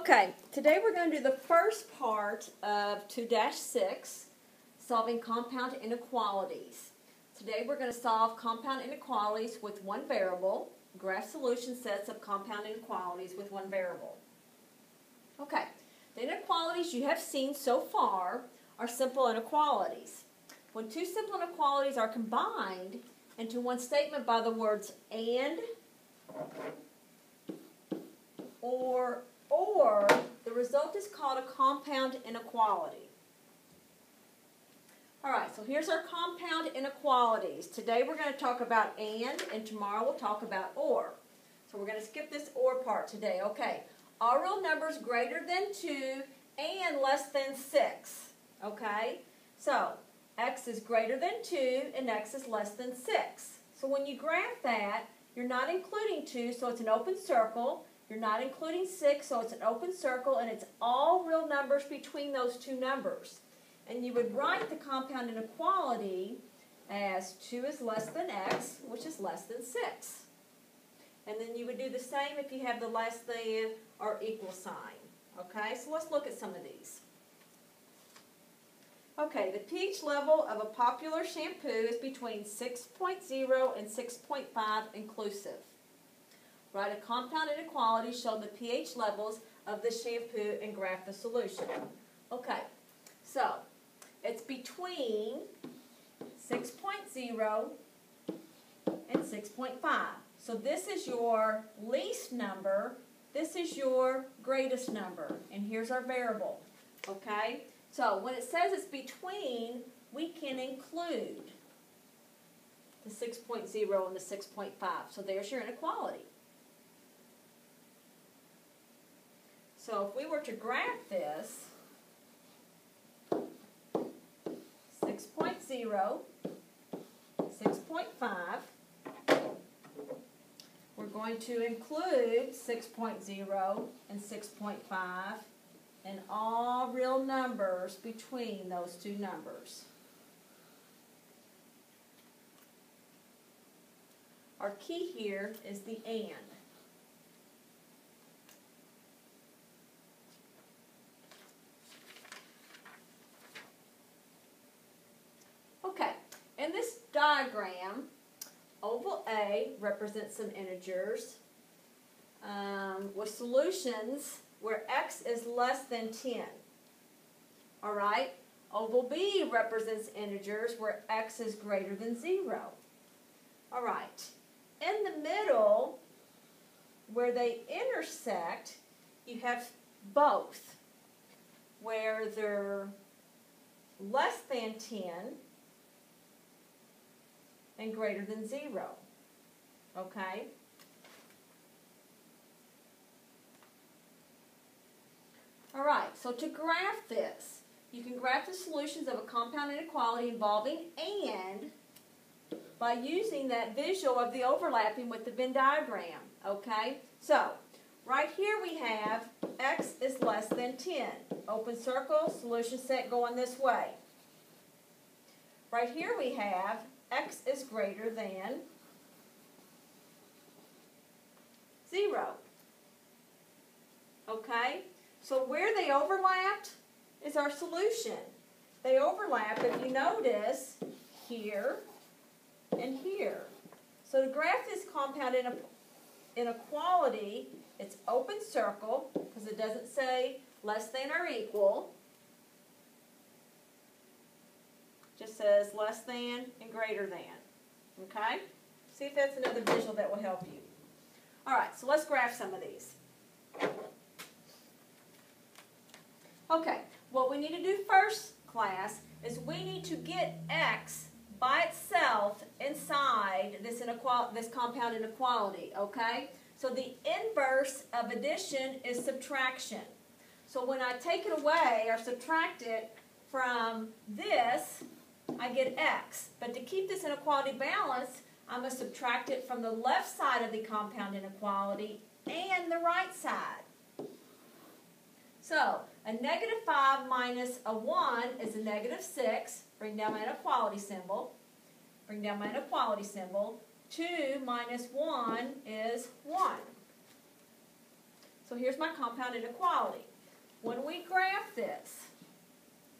Okay, today we're going to do the first part of 2-6, solving compound inequalities. Today we're going to solve compound inequalities with one variable, graph solution sets of compound inequalities with one variable. Okay, the inequalities you have seen so far are simple inequalities. When two simple inequalities are combined into one statement by the words and, or, the result is called a compound inequality. Alright, so here's our compound inequalities. Today we're going to talk about and tomorrow we'll talk about or. So we're going to skip this or part today. Okay, are real numbers greater than 2 and less than 6? Okay, so x is greater than 2 and x is less than 6. So when you graph that, you're not including 2, so it's an open circle. You're not including 6, so it's an open circle, and it's all real numbers between those two numbers. And you would write the compound inequality as 2 is less than x, which is less than 6. And then you would do the same if you have the less than or equal sign. Okay, so let's look at some of these. Okay, the pH level of a popular shampoo is between 6.0 and 6.5 inclusive. Write a compound inequality showing the pH levels of the shampoo and graph the solution. Okay, so it's between 6.0 and 6.5. So this is your least number, this is your greatest number, and here's our variable. Okay, so when it says it's between, we can include the 6.0 and the 6.5. So there's your inequality. So if we were to graph this, 6.0, 6.5, we're going to include 6.0 and 6.5 and all real numbers between those two numbers. Our key here is the and. Okay, in this diagram, oval A represents some integers with solutions where x is less than 10. All right, oval B represents integers where x is greater than 0. All right, in the middle, where they intersect, you have both, where they're less than 10 and greater than 0. Okay? All right, so to graph this, you can graph the solutions of a compound inequality involving and by using that visual of the overlapping with the Venn diagram. Okay? So, right here we have x is less than 10. Open circle, solution set going this way. Right here we have x is greater than 0. Okay? So where they overlapped is our solution. They overlap, if you notice, here and here. So to graph this compound inequality, it's open circle, because it doesn't say less than or equal. Just says less than and greater than. Okay? See if that's another visual that will help you. Alright, so let's graph some of these. Okay, what we need to do first, class, is we need to get x by itself inside this compound inequality. Okay? So the inverse of addition is subtraction. So when I take it away or subtract it from this, I get x. But to keep this inequality balanced, I'm going to subtract it from the left side of the compound inequality and the right side. So, a -5 minus a 1 is a -6. Bring down my inequality symbol. Bring down my inequality symbol. 2 minus 1 is 1. So here's my compound inequality. When we graph this,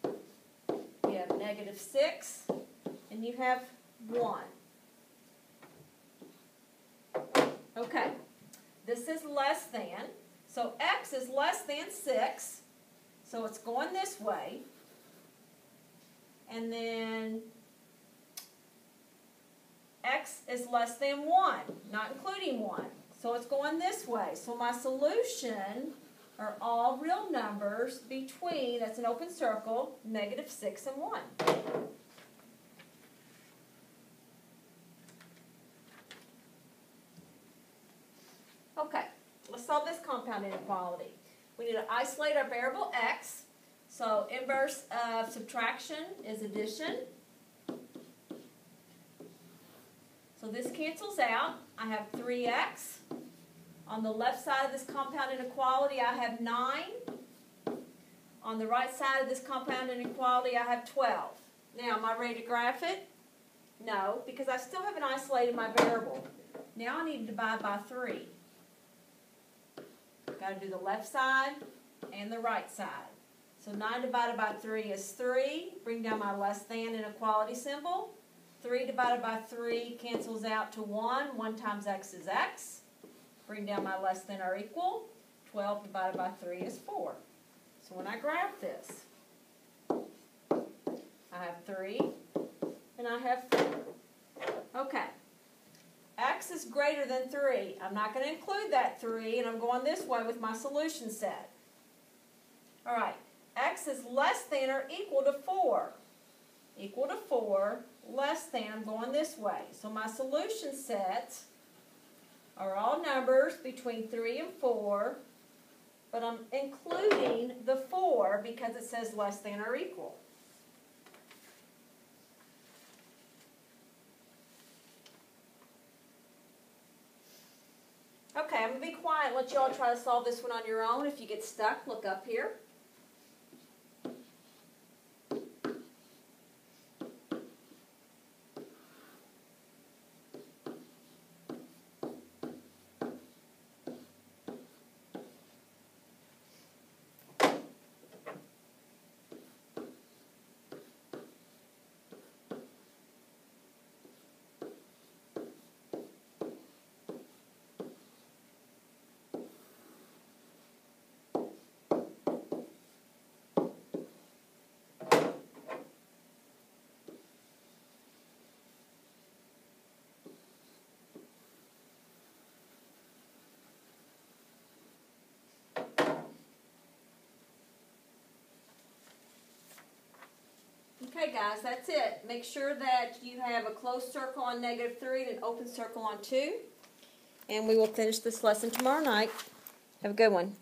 you have -6 and you have 1. Okay, this is less than, so x is less than 6, so it's going this way. And then x is less than 1, not including 1. So it's going this way. So my solution are all real numbers between, that's an open circle, -6 and 1. Okay, let's solve this compound inequality. We need to isolate our variable x. So inverse of subtraction is addition. So this cancels out. I have 3x. On the left side of this compound inequality, I have 9. On the right side of this compound inequality, I have 12. Now, am I ready to graph it? No, because I still haven't isolated my variable. Now I need to divide by 3. Got to do the left side and the right side. So 9 divided by 3 is 3. Bring down my less than inequality symbol. 3 divided by 3 cancels out to 1. 1 times x is x. Bring down my less than or equal. 12 divided by 3 is 4. So when I graph this, I have 3 and I have 4. Okay. X is greater than 3. I'm not going to include that 3, and I'm going this way with my solution set. All right. X is less than or equal to 4. Equal to 4, less than, I'm going this way. So my solution sets are all numbers between 3 and 4, but I'm including the 4 because it says less than or equal. Okay, I'm going to be quiet and let you all try to solve this one on your own. If you get stuck, look up here. Okay guys, that's it. Make sure that you have a closed circle on -3 and an open circle on 2. And we will finish this lesson tomorrow night. Have a good one.